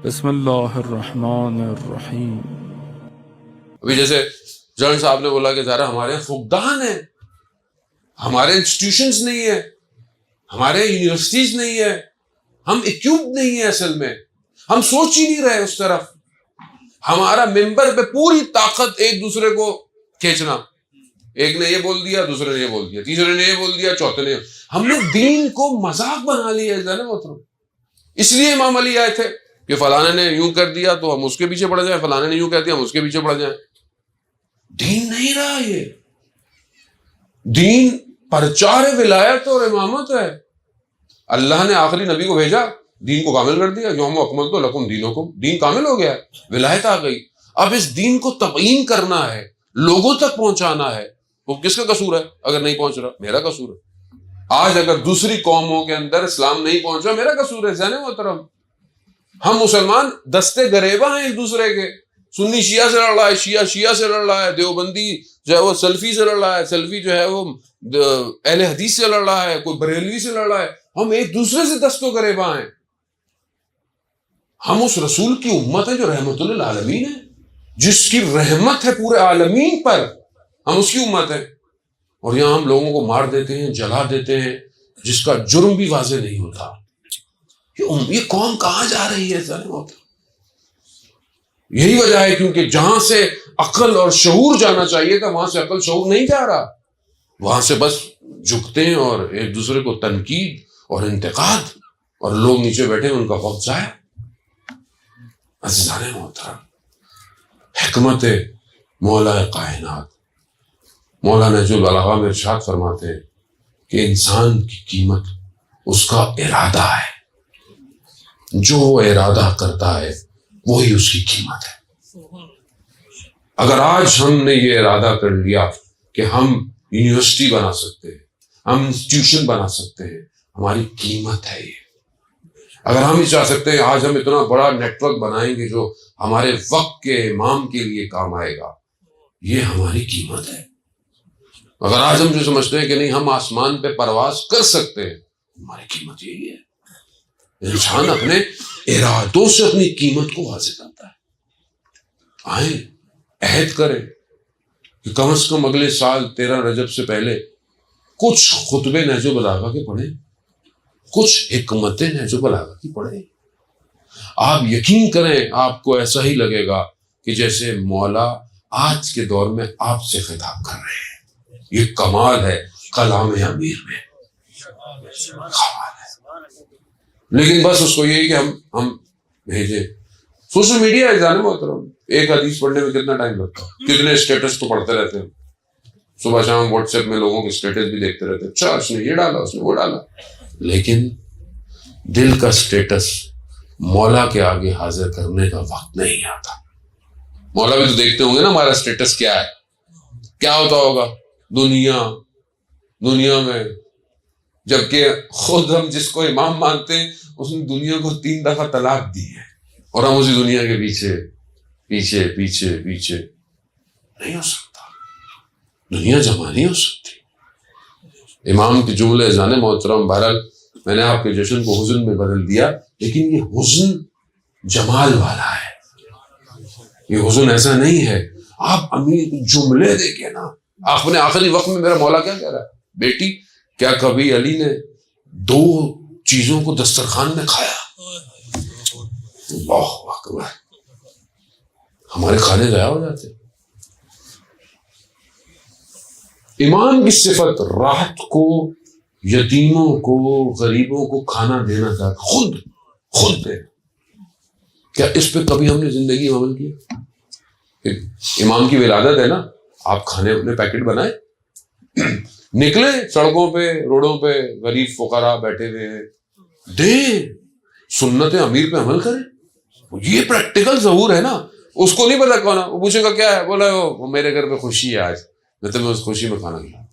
بسم اللہ الرحمن الرحیم۔ ابھی جیسے جان صاحب نے بولا کہ ذرا ہمارے فقدان ہیں، ہمارے انسٹیٹیوشنز نہیں ہیں، ہمارے یونیورسٹیز نہیں ہیں، ہم اکوپڈ نہیں ہیں، اصل میں ہم سوچ ہی نہیں رہے اس طرف۔ ہمارا ممبر پہ پوری طاقت ایک دوسرے کو کھینچنا، ایک نے یہ بول دیا، دوسرے نے یہ بول دیا، تیسرے نے یہ بول دیا، چوتھے نے ہم نے دین کو مذاق بنا لیا ہے محترم۔ اس لیے امام علی آئے تھے کہ فلانے نے یوں کر دیا تو ہم اس کے پیچھے پڑ جائیں، فلانے نے یوں کہہ دیا ہم اس کے پیچھے پڑ جائیں۔ دین نہیں رہا، یہ دین پرچار ولایت اور امامت ہے۔ اللہ نے آخری نبی کو بھیجا، دین کو کامل کر دیا، یوم اکملت لکم دینکم، دین کامل ہو گیا، ولایت آ گئی۔ اب اس دین کو تبیین کرنا ہے، لوگوں تک پہنچانا ہے۔ وہ کس کا قصور ہے اگر نہیں پہنچ رہا؟ میرا قصور ہے۔ آج اگر دوسری قوموں کے اندر اسلام نہیں پہنچا، میرا قصور ہے۔ ذہن محترم، ہم مسلمان دستے گریباں ہیں ایک دوسرے کے۔ سنی شیعہ سے لڑ رہا ہے، شیعہ شیعہ سے لڑ رہا ہے، دیوبندی جو ہے وہ سلفی سے لڑ رہا ہے، سلفی جو ہے وہ اہل حدیث سے لڑ رہا ہے، کوئی بریلوی سے لڑ رہا ہے۔ ہم ایک دوسرے سے دست و گریباں ہیں۔ ہم اس رسول کی امت ہے جو رحمت للعالمین ہے، جس کی رحمت ہے پورے عالمین پر، ہم اس کی امت ہے۔ اور یہاں ہم لوگوں کو مار دیتے ہیں، جلا دیتے ہیں، جس کا جرم بھی واضح نہیں ہوتا۔ یہ قوم کہاں جا رہی ہے؟ یہی وجہ ہے کیونکہ جہاں سے عقل اور شعور جانا چاہیے تھا، وہاں سے عقل شعور نہیں جا رہا۔ وہاں سے بس جھکتے ہیں اور ایک دوسرے کو تنقید اور انتقاد، اور لوگ نیچے بیٹھے ہیں، ان کا وقت ضائع۔ عزیزان محترم، حکمت مولا کائنات مولا نہج البلاغہ میں ارشاد فرماتے ہیں کہ انسان کی قیمت اس کا ارادہ ہے، جو وہ ارادہ کرتا ہے وہی اس کی قیمت ہے۔ اگر آج ہم نے یہ ارادہ کر لیا کہ ہم یونیورسٹی بنا سکتے ہیں، ہم انسٹیٹیوشن بنا سکتے ہیں، ہماری قیمت ہے یہ۔ اگر ہم یہ چاہ سکتے ہیں آج ہم اتنا بڑا نیٹ ورک بنائیں گے جو ہمارے وقت کے امام کے لیے کام آئے گا، یہ ہماری قیمت ہے۔ اگر آج ہم جو سمجھتے ہیں کہ نہیں ہم آسمان پہ پرواز کر سکتے ہیں، ہماری قیمت یہی ہے۔ انسان اپنے ارادوں سے اپنی قیمت کو واضح کرتا ہے۔ آئیں عہد کریں کہ کم از کم اگلے سال 13 رجب سے پہلے کچھ خطبے نہج البلاغہ کے پڑھیں، کچھ حکمتیں نہج البلاغہ کی پڑھیں۔ آپ یقین کریں آپ کو ایسا ہی لگے گا کہ جیسے مولا آج کے دور میں آپ سے خطاب کر رہے ہیں۔ یہ کمال ہے کلام امیر میں، کمال ہے۔ لیکن بس اس کو یہی کہ ہم بھیجیں۔ سوشل میڈیا ہے جانے محترم، ایک حدیث پڑھنے میں کتنا ٹائم لگتا ہے، کتنے اسٹیٹس تو پڑھتے رہتے ہیں، صبح شام واٹس ایپ میں لوگوں کے اسٹیٹس بھی دیکھتے رہتے ہیں، اچھا اس نے یہ ڈالا، اس نے وہ ڈالا، لیکن دل کا اسٹیٹس مولا کے آگے حاضر کرنے کا وقت نہیں آتا۔ مولا بھی تو دیکھتے ہوں گے نا ہمارا اسٹیٹس کیا ہے، کیا ہوتا ہوگا دنیا میں، جبکہ خود ہم جس کو امام مانتے ہیں اس نے دنیا کو 3 دفعہ طلاق دی ہے، اور ہم اسی دنیا کے پیچھے پیچھے پیچھے پیچھے۔ نہیں ہو سکتا، دنیا جمع نہیں ہو سکتی۔ امام کے جملے جانے محترم، بہرحال میں نے آپ کے جشن کو حزن میں بدل دیا، لیکن یہ حزن جمال والا ہے، یہ حزن ایسا نہیں ہے۔ آپ امیر جملے دیکھیں نا، اپنے آخری وقت میں میرا مولا کیا کہہ رہا ہے، بیٹی کیا کبھی علی نے 2 چیزوں کو دسترخوان میں کھایا؟ اللہ اکبر، ہمارے کھانے ضائع ہو جاتے۔ امام کی صفت راحت کو، یتیموں کو، غریبوں کو کھانا دینا چاہتا، خود دے۔ کیا اس پہ کبھی ہم نے زندگی میں عمل کیا؟ امام کی ولادت ہے نا، آپ کھانے اپنے پیکٹ بنائیں، نکلے سڑکوں پہ، روڈوں پہ، غریب فقراء بیٹھے ہوئے ہیں، دیں، سنت امیر پہ عمل کریں۔ یہ پریکٹیکل ظہور ہے نا۔ اس کو نہیں پتا کون ہے، وہ پوچھے گا کیا ہے، بولا وہ میرے گھر پہ خوشی ہے آج، میں تمہیں اس خوشی میں کھانا کھلاؤں۔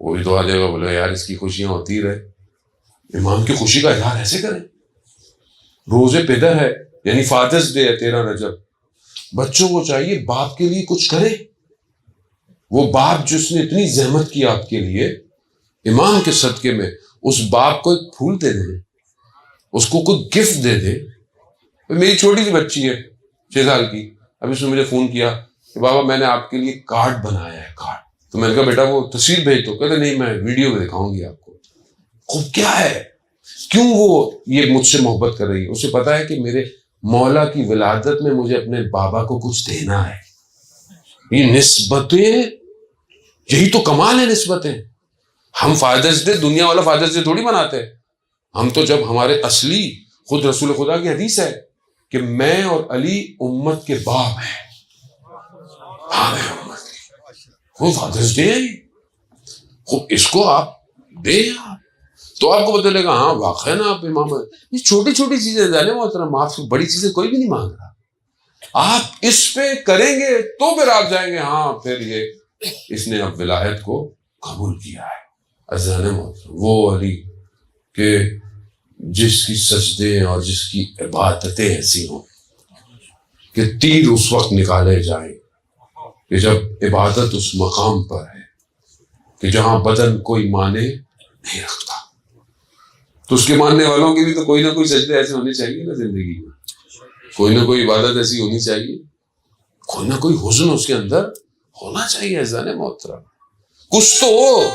وہ بھی تو آ جائے گا، بولے یار اس کی خوشیاں ہوتی رہے۔ امام کی خوشی کا اظہار ایسے کریں۔ روزے پیدا ہے، یعنی فادرز ڈے ہے 13 رجب، بچوں کو چاہیے باپ کے لیے کچھ کرے۔ وہ باپ جس نے اتنی زحمت کی آپ کے لیے، امام کے صدقے میں اس باپ کو ایک پھول دے دیں، اس کو کوئی گفٹ دے دے، میری چھوٹی سی بچی ہے 6 سال کی، ابھی اس نے مجھے فون کیا کہ بابا میں نے آپ کے لیے کارڈ بنایا ہے کارڈ. تو میں نے کہا بیٹا وہ تصویر بھیج دو. کہتے نہیں میں ویڈیو میں دکھاؤں گی آپ کو. خوب کیا ہے، کیوں وہ یہ مجھ سے محبت کر رہی ہے؟ اسے پتا ہے کہ میرے مولا کی ولادت میں مجھے اپنے بابا کو کچھ دینا ہے. یہ نسبتیں، یہی تو کمال ہے نسبتیں. ہم فادرز ڈے، دنیا والا فادرز ڈے تھوڑی مناتے ہیں. ہم تو جب ہمارے اصلی، خود رسول خدا کی حدیث ہے کہ میں اور علی امت کے باپ ہیں. وہ فادرز ڈے ہے، اس کو آپ دیں تو آپ کو پتہ لگے گا ہاں واقعی نا آپ امام. یہ چھوٹی چھوٹی چیزیں جانے محترم، آپ سے بڑی چیزیں کوئی بھی نہیں مانگ رہا. آپ اس پہ کریں گے تو پھر آپ جائیں گے ہاں پھر یہ اس نے اب ولایت کو قبول کیا ہے. عزیزان محترم، وہ علی کہ جس کی سجدے اور جس کی عبادتیں ایسی ہوں کہ تیر اس وقت نکالے جائیں کہ جب عبادت اس مقام پر ہے کہ جہاں بدن کوئی معنی نہیں رکھتا. تو اس کے ماننے والوں کی بھی تو کوئی نہ کوئی سجدے ایسے ہونے چاہیے نا زندگی میں، کوئی نہ کوئی عبادت ایسی ہونی چاہیے، کوئی نہ کوئی حسن اس کے اندر ہونا چاہیے. عزیزان محترم کچھ تو ہو.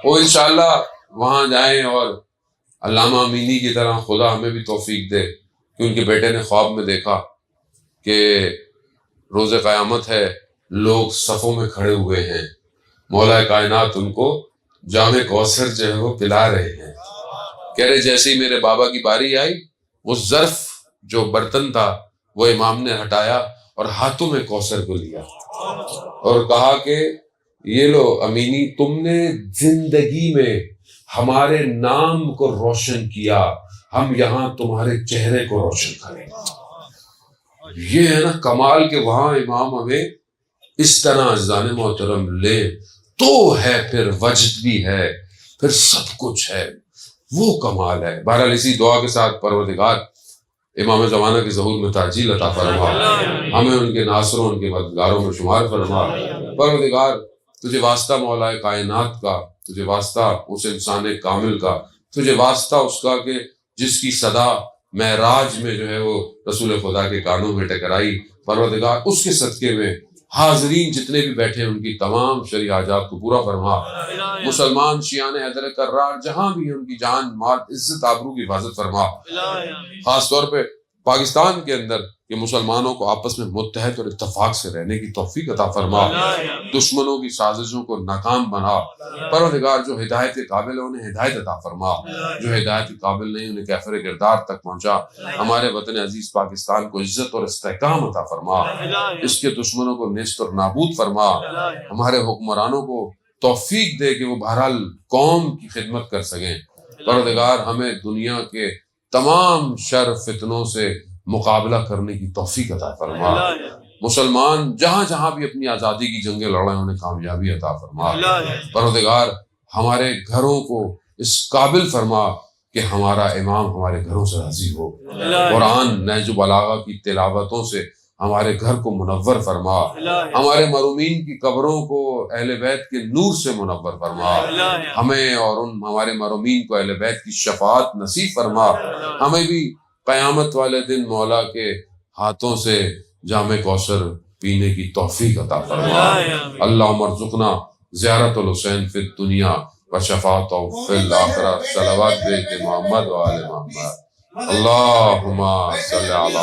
وہ انشاءاللہ وہاں جائیں اور علامہ امینی کی طرح خدا ہمیں بھی توفیق دے کہ ان کے بیٹے نے خواب میں دیکھا کہ روز قیامت ہے، لوگ صفوں میں کھڑے ہوئے ہیں، مولا کائنات ان کو جام کوثر جو ہے وہ پلا رہے ہیں. کہہ رہے جیسے ہی میرے بابا کی باری آئی، وہ ظرف جو برتن تھا وہ امام نے ہٹایا اور ہاتھوں میں کوثر کو لیا اور کہا کہ یہ لو امینی، تم نے زندگی میں ہمارے نام کو روشن کیا، ہم یہاں تمہارے چہرے کو روشن کریں. یہ ہے نا کمال کہ وہاں امام ہمیں اس طرح عزیزان محترم لے تو ہے، پھر وجد بھی ہے، پھر سب کچھ ہے. وہ کمال ہے. بہرحال اسی دعا کے ساتھ پروردگار امام زمانہ کے ظہور میں تعجیل عطا فرما، ہمیں ان کے ناصروں ان کے مددگاروں میں شمار فرما. پروردگار تجھے واسطہ مولا کائنات کا، تجھے واسطہ اس انسان کامل کا، تجھے واسطہ اس کا کہ جس کی صدا معراج میں جو ہے وہ رسول خدا کے کانوں میں ٹکرائی. پروردگار اس کے صدقے میں حاضرین جتنے بھی بیٹھے ہیں ان کی تمام شرعی حاجات کو پورا فرما. مسلمان شیعان حیدر کرار جہاں بھی ہیں ان کی جان مال عزت آبرو کی حفاظت فرما. خاص طور پہ پاکستان کے اندر کہ مسلمانوں کو آپس میں متحد اور اتفاق سے رہنے کی توفیق عطا فرما. دشمنوں کی سازشوں کو ناکام بنا. پروردگار جو ہدایت کے قابل ہے انہیں ہدایت عطا فرما، جو ہدایت کے قابل نہیں انہیں کیفر کردار تک پہنچا. ہمارے وطن عزیز پاکستان کو عزت اور استحکام عطا فرما، اس کے دشمنوں کو نیست اور نابود فرما. ہمارے حکمرانوں کو توفیق دے کہ وہ بہرحال قوم کی خدمت کر سکیں. پروردگار ہمیں دنیا کے تمام شر فتنوں سے مقابلہ کرنے کی توفیق عطا فرما. مسلمان جہاں جہاں بھی اپنی آزادی کی جنگیں لڑیں انہیں کامیابی عطا فرما. پروردگار ہمارے گھروں کو اس قابل فرما کہ ہمارا امام ہمارے گھروں سے راضی ہو. قرآن نہج بلاغہ کی تلاوتوں سے ہمارے گھر کو منور فرما. ہمارے مرحومین کی قبروں کو اہل بیت کے نور سے منور فرما. ہمیں اور ان ہمارے مرحومین کو اہل بیت کی شفاعت نصیب فرما. ہمیں بھی قیامت والے دن مولا کے ہاتھوں سے جام کوثر پینے کی توفیق عطا فرما. اللہم ارزقنا زیارت الحسین فی الدنیا و شفاعت فی الآخرہ. صلوات بے محمد و آل محمد. اللہم صلی علی